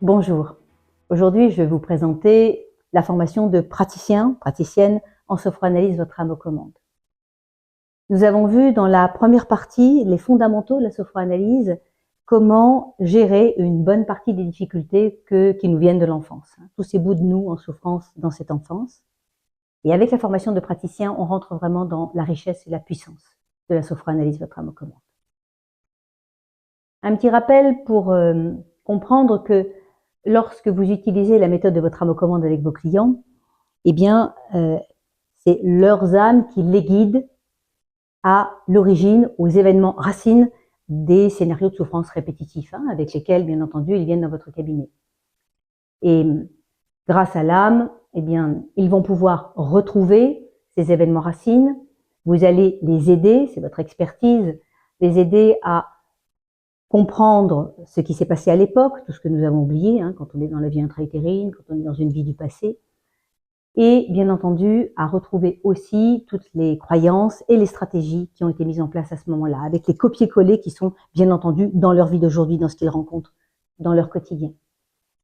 Bonjour, aujourd'hui je vais vous présenter la formation de praticienne en sophroanalyse votre âme aux commandes. Nous avons vu dans la première partie les fondamentaux de la sophroanalyse, comment gérer une bonne partie des difficultés qui nous viennent de l'enfance, tous ces bouts de nous en souffrance dans cette enfance. Et avec la formation de praticien, on rentre vraiment dans la richesse et la puissance de la sophroanalyse votre âme aux commandes. Un petit rappel pour comprendre que lorsque vous utilisez la méthode de votre âme aux commandes avec vos clients, eh bien, c'est leurs âmes qui les guident à l'origine, aux événements racines des scénarios de souffrance répétitifs, avec lesquels, bien entendu, ils viennent dans votre cabinet. Et grâce à l'âme, eh bien, ils vont pouvoir retrouver ces événements racines. Vous allez les aider, c'est votre expertise, les aider à comprendre ce qui s'est passé à l'époque, tout ce que nous avons oublié, quand on est dans la vie intra-utérine, quand on est dans une vie du passé, et bien entendu à retrouver aussi toutes les croyances et les stratégies qui ont été mises en place à ce moment-là, avec les copier-coller qui sont bien entendu dans leur vie d'aujourd'hui, dans ce qu'ils rencontrent, dans leur quotidien.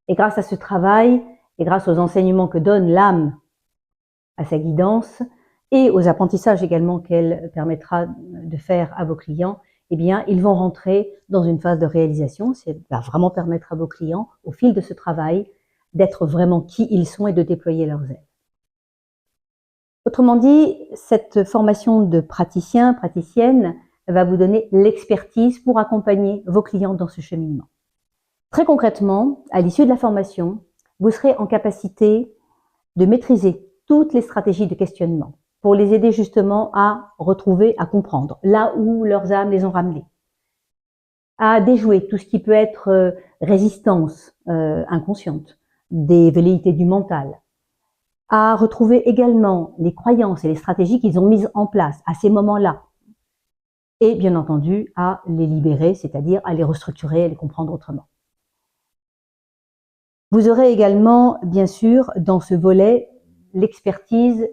Et grâce à ce travail, et grâce aux enseignements que donne l'âme à sa guidance, et aux apprentissages également qu'elle permettra de faire à vos clients, eh bien, ils vont rentrer dans une phase de réalisation. Ça va vraiment permettre à vos clients, au fil de ce travail, d'être vraiment qui ils sont et de déployer leurs ailes. Autrement dit, cette formation de praticien, praticienne, va vous donner l'expertise pour accompagner vos clients dans ce cheminement. Très concrètement, à l'issue de la formation, vous serez en capacité de maîtriser toutes les stratégies de questionnement pour les aider justement à retrouver, à comprendre là où leurs âmes les ont ramenés, à déjouer tout ce qui peut être résistance inconsciente, des velléités du mental, à retrouver également les croyances et les stratégies qu'ils ont mises en place à ces moments-là, et bien entendu à les libérer, c'est-à-dire à les restructurer, à les comprendre autrement. Vous aurez également, bien sûr, dans ce volet, l'expertise,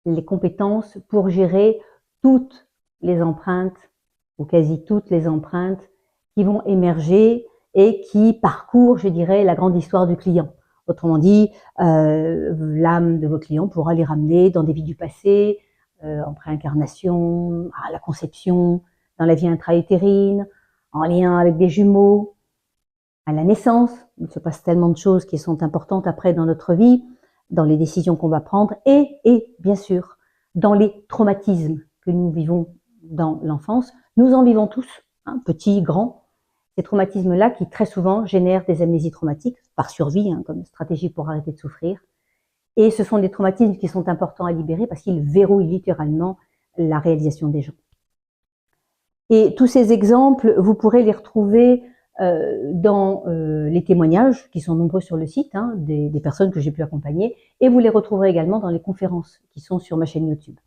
les compétences pour gérer toutes les empreintes, ou quasi toutes les empreintes, qui vont émerger et qui parcourent, je dirais, la grande histoire du client. Autrement dit, l'âme de vos clients pourra les ramener dans des vies du passé, en préincarnation, à la conception, dans la vie intra-utérine, en lien avec des jumeaux, à la naissance. Il se passe tellement de choses qui sont importantes après dans notre vie, dans les décisions qu'on va prendre, et bien sûr, dans les traumatismes que nous vivons dans l'enfance. Nous en vivons tous, petits, grands. Ces traumatismes-là qui très souvent génèrent des amnésies traumatiques, par survie, comme stratégie pour arrêter de souffrir. Et ce sont des traumatismes qui sont importants à libérer parce qu'ils verrouillent littéralement la réalisation des gens. Et tous ces exemples, vous pourrez les retrouver dans les témoignages qui sont nombreux sur le site, des personnes que j'ai pu accompagner, et vous les retrouverez également dans les conférences qui sont sur ma chaîne YouTube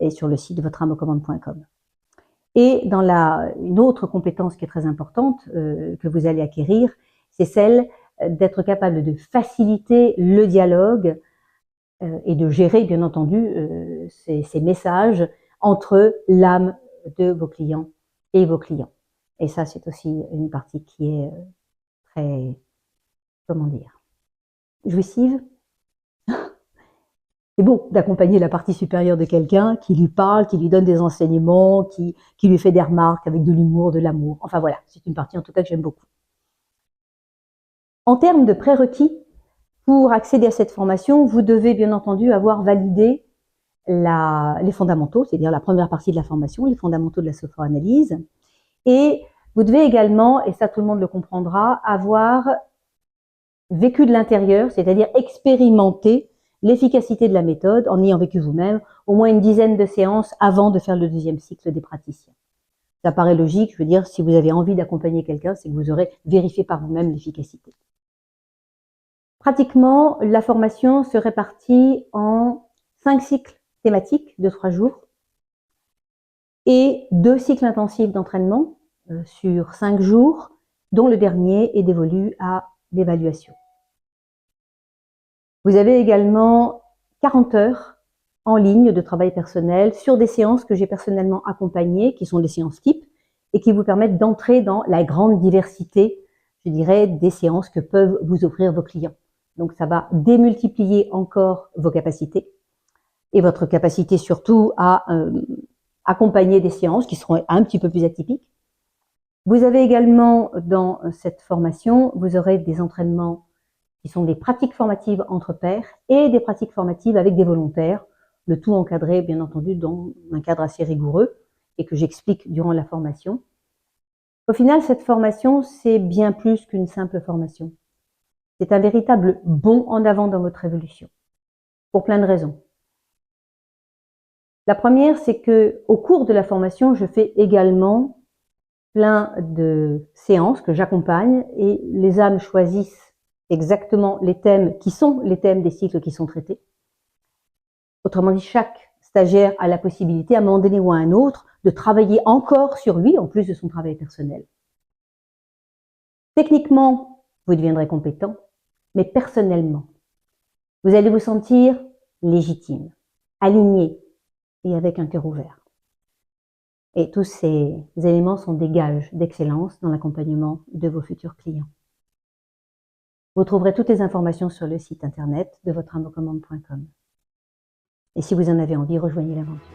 et sur le site votreameauxcommandes.com. Et dans une autre compétence qui est très importante que vous allez acquérir, c'est celle d'être capable de faciliter le dialogue et de gérer, bien entendu, ces messages entre l'âme de vos clients et vos clients. Et ça, c'est aussi une partie qui est très, comment dire, jouissive. C'est beau d'accompagner la partie supérieure de quelqu'un qui lui parle, qui lui donne des enseignements, qui lui fait des remarques avec de l'humour, de l'amour. Enfin voilà, c'est une partie en tout cas que j'aime beaucoup. En termes de prérequis, pour accéder à cette formation, vous devez bien entendu avoir validé les fondamentaux, c'est-à-dire la première partie de la formation, les fondamentaux de la sophroanalyse. Et vous devez également, et ça tout le monde le comprendra, avoir vécu de l'intérieur, c'est-à-dire expérimenter l'efficacité de la méthode en ayant vécu vous-même au moins une dizaine de séances avant de faire le deuxième cycle des praticiens. Ça paraît logique, je veux dire, si vous avez envie d'accompagner quelqu'un, c'est que vous aurez vérifié par vous-même l'efficacité. Pratiquement, la formation se répartit en 5 cycles thématiques de 3 jours et 2 cycles intensifs d'entraînement sur 5 jours, dont le dernier est dévolu à l'évaluation. Vous avez également 40 heures en ligne de travail personnel sur des séances que j'ai personnellement accompagnées, qui sont des séances types, et qui vous permettent d'entrer dans la grande diversité, je dirais, des séances que peuvent vous offrir vos clients. Donc, ça va démultiplier encore vos capacités et votre capacité surtout à accompagner des séances qui seront un petit peu plus atypiques. Vous avez également dans cette formation, vous aurez des entraînements qui sont des pratiques formatives entre pairs et des pratiques formatives avec des volontaires, le tout encadré bien entendu dans un cadre assez rigoureux et que j'explique durant la formation. Au final, cette formation, c'est bien plus qu'une simple formation. C'est un véritable bond en avant dans votre évolution, pour plein de raisons. La première, c'est que au cours de la formation, je fais également plein de séances que j'accompagne et les âmes choisissent exactement les thèmes qui sont les thèmes des cycles qui sont traités. Autrement dit, chaque stagiaire a la possibilité, à un moment donné ou à un autre, de travailler encore sur lui, en plus de son travail personnel. Techniquement, vous deviendrez compétent, mais personnellement, vous allez vous sentir légitime, aligné et avec un cœur ouvert. Et tous ces éléments sont des gages d'excellence dans l'accompagnement de vos futurs clients. Vous trouverez toutes les informations sur le site internet de votreameauxcommandes.com. Et si vous en avez envie, rejoignez l'aventure.